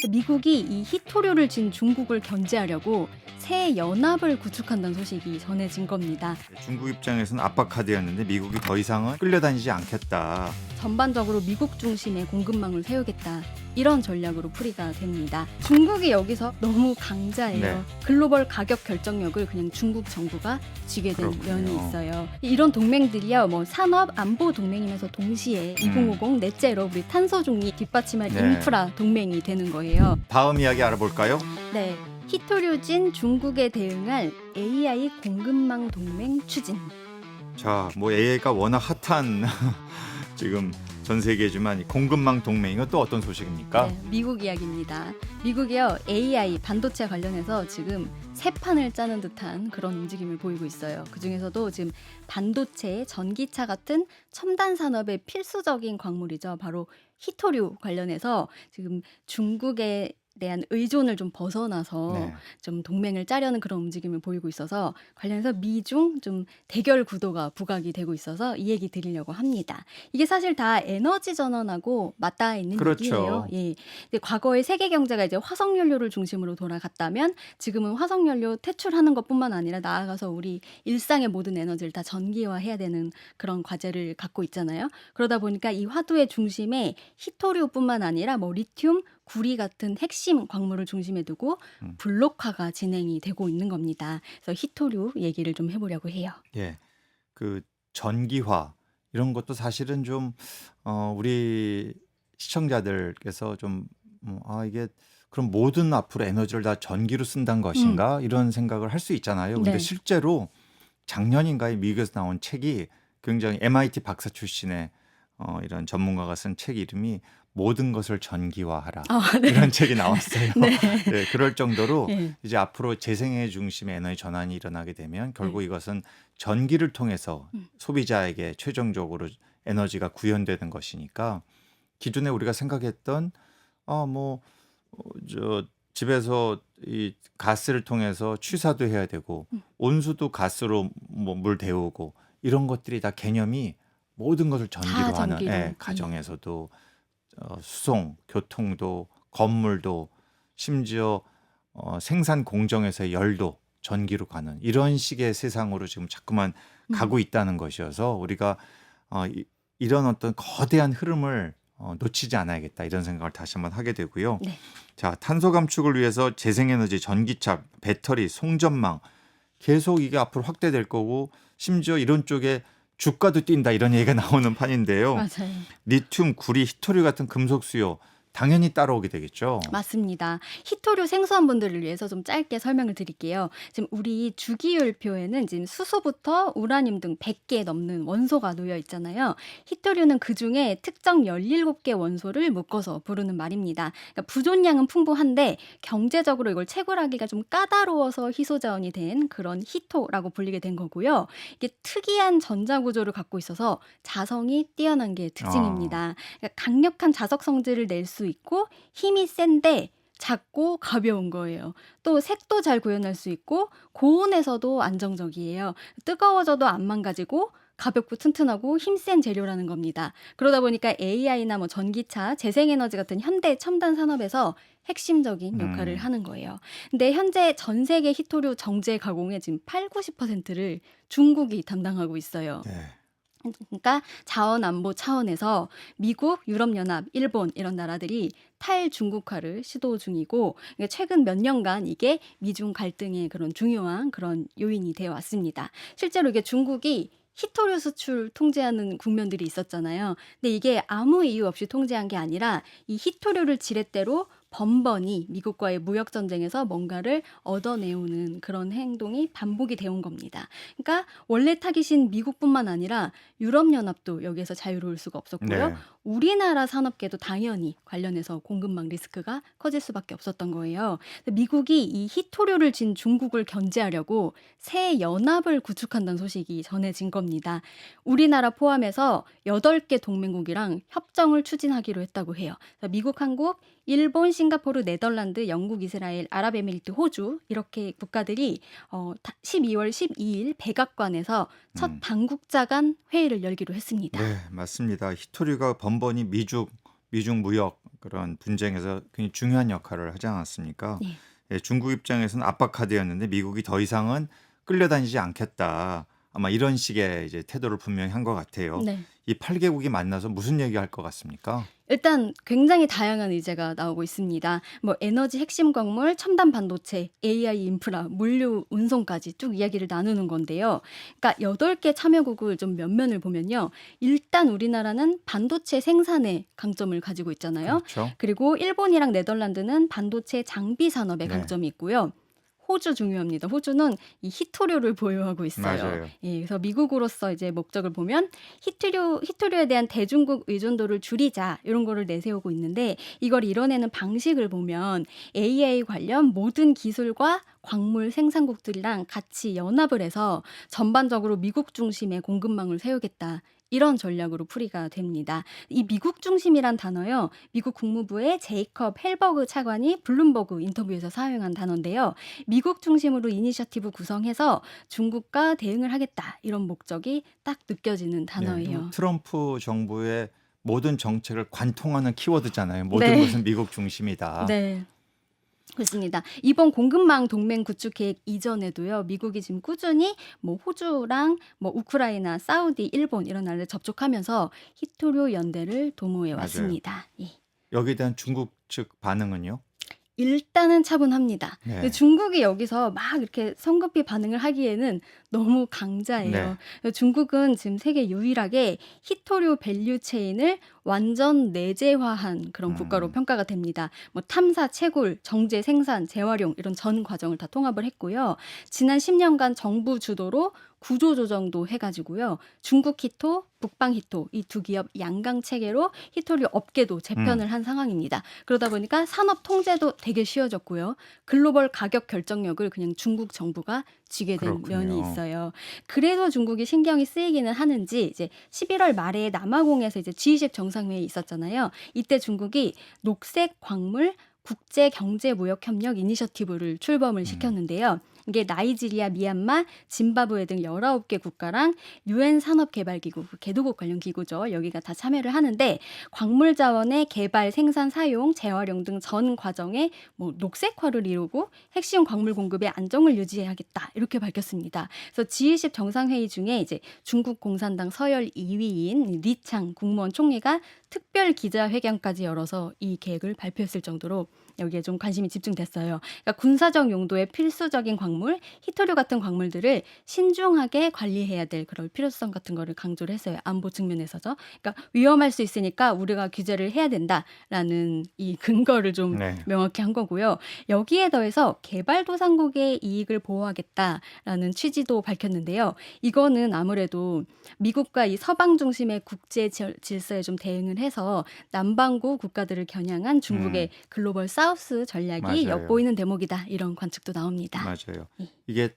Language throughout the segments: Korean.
미국이 이 희토류를 진 중국을 견제하려고 새 연합을 구축한다는 소식이 전해진 겁니다. 중국 입장에서는 압박카드였는데 미국이 더 이상은 끌려다니지 않겠다. 전반적으로 미국 중심의 공급망을 세우겠다. 이런 전략으로 풀이가 됩니다. 중국이 여기서 너무 강자예요. 네. 글로벌 가격 결정력을 그냥 중국 정부가 쥐게 된 그렇군요. 면이 있어요. 이런 동맹들이요, 뭐 산업 안보 동맹이면서 동시에 2050 넷제로 우리 탄소 중립 뒷받침할 네. 인프라 동맹이 되는 거예요. 다음 이야기 알아볼까요? 네. 희토류진 중국에 대응할 AI 공급망 동맹 추진. 자, 뭐 AI가 워낙 핫한 지금 전 세계지만 이 공급망 동맹 이건 또 어떤 소식입니까? 네, 미국 이야기입니다. 미국이요, AI 반도체 관련해서 지금 새 판을 짜는 듯한 그런 움직임을 보이고 있어요. 그 중에서도 지금 반도체, 전기차 같은 첨단 산업의 필수적인 광물이죠. 바로 희토류 관련해서 지금 중국에 대한 의존을 좀 벗어나서 네. 좀 동맹을 짜려는 그런 움직임을 보이고 있어서 관련해서 미중 좀 대결 구도가 부각이 되고 있어서 이 얘기 드리려고 합니다. 이게 사실 다 에너지 전환하고 맞닿아 있는 그렇죠. 얘기예요. 예. 근데 과거에 세계 경제가 이제 화석 연료를 중심으로 돌아갔다면 지금은 화석 연료 퇴출하는 것뿐만 아니라 나아가서 우리 일상의 모든 에너지를 다 전기화해야 되는 그런 과제를 갖고 있잖아요. 그러다 보니까 이 화두의 중심에 희토류뿐만 아니라 뭐 리튬, 구리 같은 핵심 광물을 중심에 두고 블록화가 진행이 되고 있는 겁니다. 그래서 희토류 얘기를 좀 해보려고 해요. 예. 그 전기화 이런 것도 사실은 좀 우리 시청자들께서 좀 이게 그럼 모든 앞으로 에너지를 다 전기로 쓴다는 것인가 이런 생각을 할 수 있잖아요. 근데 네. 실제로 작년인가에 미국에서 나온 책이 굉장히 MIT 박사 출신의 이런 전문가가 쓴 책 이름이 모든 것을 전기화하라 네. 이런 책이 나왔어요. 네. 네, 그럴 정도로 예. 이제 앞으로 재생의 중심의 에너지 전환이 일어나게 되면 결국 네. 이것은 전기를 통해서 음. 소비자에게 최종적으로 에너지가 구현되는 것이니까 기존에 우리가 생각했던 저 집에서 이 가스를 통해서 취사도 해야 되고 온수도 가스로 뭐 물 데우고 이런 것들이 다 개념이 모든 것을 전기로 다 하는 전기로. 예, 가정에서도 수송, 교통도, 건물도 심지어 생산 공정에서의 열도 전기로 가는 이런 식의 세상으로 지금 자꾸만 가고 있다는 것이어서 우리가 이런 어떤 거대한 흐름을 놓치지 않아야겠다 이런 생각을 다시 한번 하게 되고요. 네. 자, 탄소 감축을 위해서 재생에너지, 전기차, 배터리, 송전망 계속 이게 앞으로 확대될 거고 심지어 이런 쪽에 주가도 뛴다 이런 얘기가 나오는 판인데요. 맞아요. 리튬, 구리, 희토류 같은 금속 수요 당연히 따라오게 되겠죠. 맞습니다. 희토류 생소한 분들을 위해서 좀 짧게 설명을 드릴게요. 지금 우리 주기율표에는 지금 수소부터 우라늄 등 100개 넘는 원소가 놓여 있잖아요. 희토류는 그중에 특정 17개 원소를 묶어서 부르는 말입니다. 그러니까 부존량은 풍부한데 경제적으로 이걸 채굴하기가 좀 까다로워서 희소 자원이 된 그런 희토라고 불리게 된 거고요. 이게 특이한 전자 구조를 갖고 있어서 자성이 뛰어난 게 특징입니다. 그러니까 강력한 자석 성질을 낼 수 있고 힘이 센데 작고 가벼운 거예요. 또 색도 잘 구현할 수 있고 고온에서도 안정적이에요. 뜨거워져도 안 망가지고 가볍고 튼튼하고 힘센 재료라는 겁니다. 그러다 보니까 AI나 뭐 전기차, 재생에너지 같은 현대 첨단 산업에서 핵심적인 역할을 하는 거예요. 근데 현재 전 세계 희토류 정제 가공의 지금 80~90%를 중국이 담당하고 있어요. 네. 그러니까 자원 안보 차원에서 미국, 유럽연합, 일본 이런 나라들이 탈중국화를 시도 중이고 최근 몇 년간 이게 미중 갈등의 그런 중요한 그런 요인이 되어 왔습니다. 실제로 이게 중국이 희토류 수출 통제하는 국면들이 있었잖아요. 근데 이게 아무 이유 없이 통제한 게 아니라 이 희토류를 지렛대로 번번이 미국과의 무역 전쟁에서 뭔가를 얻어내오는 그런 행동이 반복이 되온 겁니다. 그러니까 원래 타깃인 미국뿐만 아니라 유럽연합도 여기에서 자유로울 수가 없었고요. 네. 우리나라 산업계도 당연히 관련해서 공급망 리스크가 커질 수밖에 없었던 거예요. 미국이 이 희토류를 진 중국을 견제하려고 새 연합을 구축한다는 소식이 전해진 겁니다. 우리나라 포함해서 8개 동맹국이랑 협정을 추진하기로 했다고 해요. 미국, 한국, 일본, 싱가포르, 네덜란드, 영국, 이스라엘, 아랍에미리트, 호주 이렇게 국가들이 12월 12일 백악관에서 첫 당국자 간 회의를 열기로 했습니다. 네, 맞습니다. 희토류가 번번이 미중 무역 그런 분쟁에서 굉장히 중요한 역할을 하지 않았습니까? 네. 예, 중국 입장에서는 압박 카드였는데 미국이 더 이상은 끌려다니지 않겠다. 아마 이런 식의 이제 태도를 분명히 한 것 같아요. 네. 이 8개국이 만나서 무슨 얘기할 것 같습니까? 일단 굉장히 다양한 의제가 나오고 있습니다. 뭐 에너지 핵심 광물, 첨단 반도체, AI 인프라, 물류 운송까지 쭉 이야기를 나누는 건데요. 그러니까 8개 참여국을 좀 면면을 보면요. 일단 우리나라는 반도체 생산에 강점을 가지고 있잖아요. 그렇죠. 그리고 일본이랑 네덜란드는 반도체 장비 산업에 네. 강점이 있고요. 호주 중요합니다. 호주는 이 히토류를 보유하고 있어요. 맞아요. 예, 그래서 미국으로서 이제 목적을 보면 히토류에 대한 대중국 의존도를 줄이자 이런 거를 내세우고 있는데 이걸 이뤄내는 방식을 보면 AI 관련 모든 기술과 광물 생산국들이랑 같이 연합을 해서 전반적으로 미국 중심의 공급망을 세우겠다. 이런 전략으로 풀이가 됩니다. 이 미국 중심이란 단어요. 미국 국무부의 제이컵 헬버그 차관이 블룸버그 인터뷰에서 사용한 단어인데요. 미국 중심으로 이니셔티브 구성해서 중국과 대응을 하겠다. 이런 목적이 딱 느껴지는 네, 단어예요. 트럼프 정부의 모든 정책을 관통하는 키워드잖아요. 모든 네. 것은 미국 중심이다. 네. 그렇습니다. 이번 공급망 동맹 구축 계획 이전에도요. 미국이 지금 꾸준히 뭐 호주랑 뭐 우크라이나, 사우디, 일본 이런 나라를 접촉하면서 히토류 연대를 도모해 맞아요. 왔습니다. 예. 여기에 대한 중국 측 반응은요? 일단은 차분합니다. 근데 네. 중국이 여기서 막 이렇게 성급히 반응을 하기에는 너무 강자예요. 중국은 지금 세계 유일하게 히토류 밸류 체인을 완전 내재화한 그런 국가로 평가가 됩니다. 뭐 탐사, 채굴, 정제, 생산, 재활용 이런 전 과정을 다 통합을 했고요. 지난 10년간 정부 주도로 구조 조정도 해가지고요. 중국 히토, 북방 히토 이 두 기업 양강 체계로 히토류 업계도 재편을 한 상황입니다. 그러다 보니까 산업 통제도 되게 쉬워졌고요. 글로벌 가격 결정력을 그냥 중국 정부가 쥐게 된 그렇군요. 면이 있어요. 그래도 중국이 신경이 쓰이기는 하는지 이제 11월 말에 남아공에서 이제 G20 정상회의 있었잖아요. 이때 중국이 녹색 광물 국제 경제 무역 협력 이니셔티브를 출범을 시켰는데요. 이게 나이지리아, 미얀마, 짐바브웨 등 19개 국가랑 유엔 산업개발기구, 개도국 관련 기구죠. 여기가 다 참여를 하는데 광물 자원의 개발, 생산, 사용, 재활용 등 전 과정에 뭐 녹색화를 이루고 핵심 광물 공급의 안정을 유지해야겠다. 이렇게 밝혔습니다. 그래서 G20 정상회의 중에 이제 중국 공산당 서열 2위인 리창 국무원 총리가 특별 기자회견까지 열어서 이 계획을 발표했을 정도로 여기에 좀 관심이 집중됐어요. 그러니까 군사적 용도의 필수적인 광물, 히토류 같은 광물들을 신중하게 관리해야 될 그럴 필요성 같은 거를 강조를 했어요. 안보 측면에서죠. 그러니까 위험할 수 있으니까 우리가 규제를 해야 된다라는 이 근거를 좀 네. 명확히 한 거고요. 여기에 더해서 개발도상국의 이익을 보호하겠다라는 취지도 밝혔는데요. 이거는 아무래도 미국과 이 서방 중심의 국제 질서에 좀 대응을 해서 남반구 국가들을 겨냥한 중국의 글로벌 사우스 전략이 맞아요. 엿보이는 대목이다. 이런 관측도 나옵니다. 맞아요. 예. 이게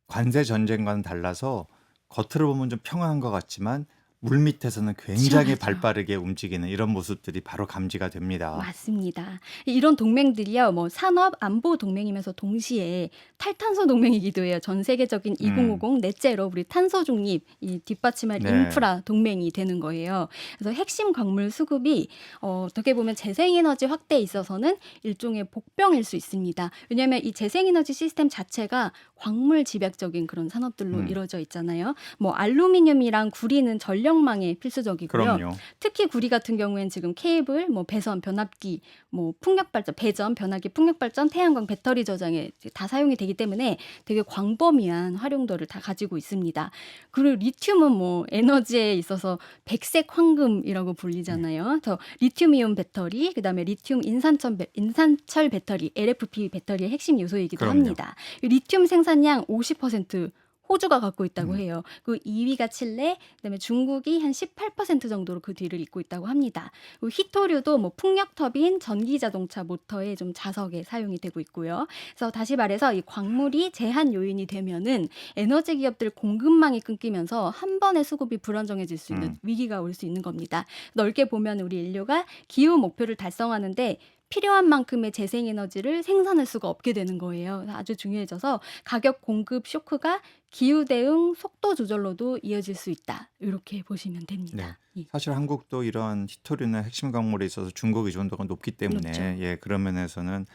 관세 전쟁과는 달라서 겉으로 보면 좀 평화한 것 같지만 물밑에서는 굉장히 치열하죠. 발빠르게 움직이는 이런 모습들이 바로 감지가 됩니다. 맞습니다. 이런 동맹들이요, 뭐 산업 안보 동맹이면서 동시에 탈탄소 동맹이기도 해요. 전 세계적인 2050 넷제로 우리 탄소 중립 이 뒷받침할 네. 인프라 동맹이 되는 거예요. 그래서 핵심 광물 수급이 어떻게 보면 재생에너지 확대에 있어서는 일종의 복병일 수 있습니다. 왜냐하면 이 재생에너지 시스템 자체가 광물 집약적인 그런 산업들로 이루어져 있잖아요. 뭐 알루미늄이랑 구리는 전력망에 필수적이고요. 그럼요. 특히 구리 같은 경우에는 지금 케이블, 뭐 배선, 변압기, 뭐 풍력 발전, 배전, 변압기, 풍력 발전, 태양광 배터리 저장에 다 사용이 되기 때문에 되게 광범위한 활용도를 다 가지고 있습니다. 그리고 리튬은 뭐 에너지에 있어서 백색 황금이라고 불리잖아요. 그래서 리튬이온 배터리, 그다음에 리튬 인산철 배터리, LFP 배터리의 핵심 요소이기도 그럼요. 합니다. 이 리튬 생산량 50% 호주가 갖고 있다고 해요. 그 2위가 칠레, 그다음에 중국이 한 18% 정도로 그 뒤를 잇고 있다고 합니다. 그리고 히토류도 뭐 풍력 터빈, 전기 자동차 모터의 좀 자석에 사용이 되고 있고요. 그래서 다시 말해서 이 광물이 제한 요인이 되면은 에너지 기업들 공급망이 끊기면서 한 번의 수급이 불안정해질 수 있는 위기가 올 수 있는 겁니다. 넓게 보면 우리 인류가 기후 목표를 달성하는데 필요한 만큼의 재생에너지를 생산할 수가 없게 되는 거예요. 아주 중요해져서 가격 공급 쇼크가 기후 대응 속도 조절로도 이어질 수 있다. 이렇게 보시면 네. 됩니다. 예. 사실 한국도 이런 히토류나 핵심 광물에 있어서 중국 의존도가 높기 때문에 높죠. 예, 그런 면에서는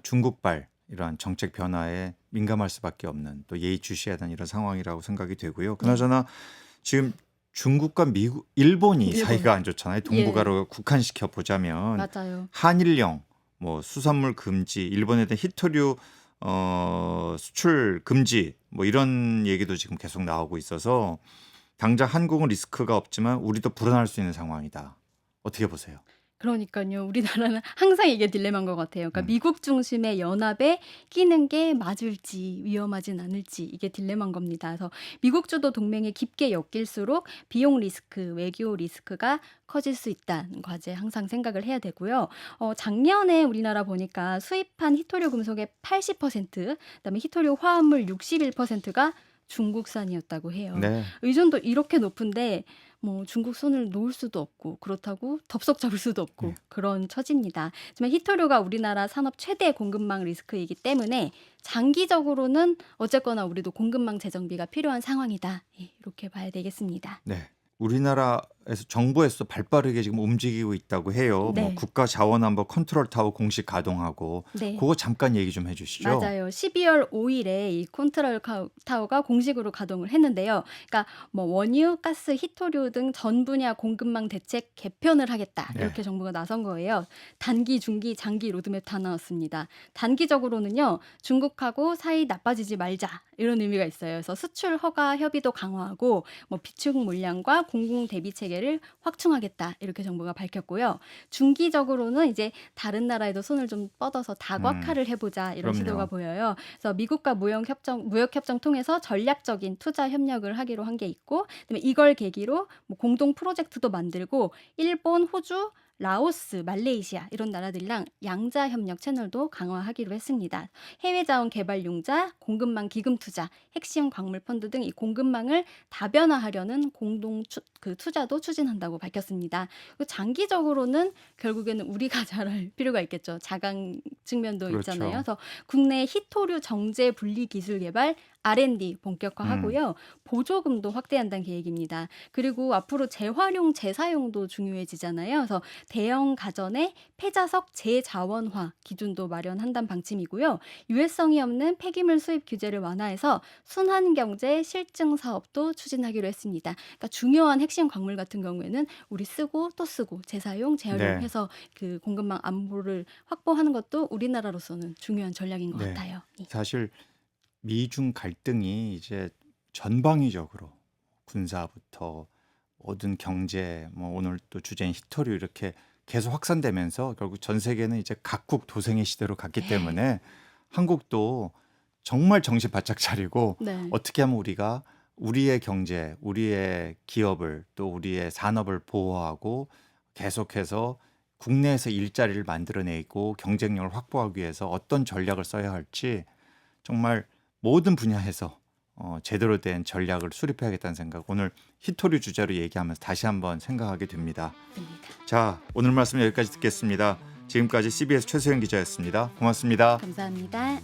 중국발 이러한 정책 변화에 민감할 수밖에 없는 또 예의주시해야 하는 이런 상황이라고 생각이 되고요. 네. 그나저나 지금 중국과 미국, 일본이 일본. 사이가 안 좋잖아요. 예. 동북아로 국한시켜 보자면 맞아요. 한일령, 뭐 수산물 금지, 일본에 대한 히토류 수출 금지 뭐 이런 얘기도 지금 계속 나오고 있어서 당장 한국은 리스크가 없지만 우리도 불안할 수 있는 상황이다. 어떻게 보세요? 그러니깐요. 우리나라는 항상 이게 딜레마인 것 같아요. 그러니까 음. 미국 중심의 연합에 끼는 게 맞을지 위험하진 않을지 이게 딜레마인 겁니다. 그래서 미국 주도 동맹에 깊게 엮일수록 비용 리스크, 외교 리스크가 커질 수 있다는 과제 항상 생각을 해야 되고요. 작년에 우리나라 보니까 수입한 히토류 금속의 80%, 그다음에 히토류 화합물 61%가 중국산이었다고 해요. 네. 의존도 이렇게 높은데 뭐 중국 손을 놓을 수도 없고 그렇다고 덥석 잡을 수도 없고 네. 그런 처지입니다. 하지만 히토류가 우리나라 산업 최대 공급망 리스크이기 때문에 장기적으로는 어쨌거나 우리도 공급망 재정비가 필요한 상황이다. 예, 이렇게 봐야 되겠습니다. 네. 우리나라에서 정부에서 발빠르게 지금 움직이고 있다고 해요. 뭐 네. 국가 자원안보 컨트롤 타워 공식 가동하고 네. 그거 잠깐 얘기 좀 해주시죠. 맞아요. 12월 5일에 이 컨트롤 타워가 공식으로 가동을 했는데요. 그러니까 뭐 원유, 가스, 히토류 등 전 분야 공급망 대책 개편을 하겠다. 네. 이렇게 정부가 나선 거예요. 단기, 중기, 장기 로드맵 다 나왔습니다. 단기적으로는요. 중국하고 사이 나빠지지 말자. 이런 의미가 있어요. 그래서 수출 허가 협의도 강화하고 뭐 비축 물량과 공공 대비 체계를 확충하겠다. 이렇게 정부가 밝혔고요. 중기적으로는 이제 다른 나라에도 손을 좀 뻗어서 다각화를 해보자 이런 그럼요. 시도가 보여요. 그래서 미국과 무역협정 통해서 전략적인 투자 협력을 하기로 한 게 있고, 그다음에 이걸 계기로 뭐 공동 프로젝트도 만들고 일본, 호주, 라오스, 말레이시아 이런 나라들이랑 양자 협력 채널도 강화하기로 했습니다. 해외 자원 개발 융자, 공급망 기금 투자, 핵심 광물 펀드 등 이 공급망을 다변화하려는 공동 투자도 추진한다고 밝혔습니다. 그리고 장기적으로는 결국에는 우리가 잘할 필요가 있겠죠. 자강 측면도 그렇죠. 있잖아요. 그래서 국내 히토류 정제 분리 기술 개발 R&D 본격화하고요. 보조금도 확대한다는 계획입니다. 그리고 앞으로 재활용, 재사용도 중요해지잖아요. 그래서 대형 가전의 폐자석 재자원화 기준도 마련한다는 방침이고요. 유해성이 없는 폐기물 수입 규제를 완화해서 순환 경제 실증 사업도 추진하기로 했습니다. 그러니까 중요한 핵심 광물 같은 경우에는 우리 쓰고 또 쓰고 재사용, 재활용해서 그 공급망 안보를 확보하는 것도 우리나라로서는 중요한 전략인 것 네. 같아요. 예. 사실 미중 갈등이 이제 전방위적으로 군사부터 모든 경제, 뭐 오늘 또 주제인 히토류 이렇게 계속 확산되면서 결국 전 세계는 이제 각국 도생의 시대로 갔기 네. 때문에 한국도 정말 정신 바짝 차리고 네. 어떻게 하면 우리가 우리의 경제, 우리의 기업을 또 우리의 산업을 보호하고 계속해서 국내에서 일자리를 만들어내고 경쟁력을 확보하기 위해서 어떤 전략을 써야 할지 정말 모든 분야에서 제대로 된 전략을 수립해야겠다는 생각 오늘 히토류 주제로 얘기하면서 다시 한번 생각하게 됩니다. 됩니다. 자, 오늘 말씀 여기까지 듣겠습니다. 지금까지 CBS 최소영 기자였습니다. 고맙습니다. 감사합니다.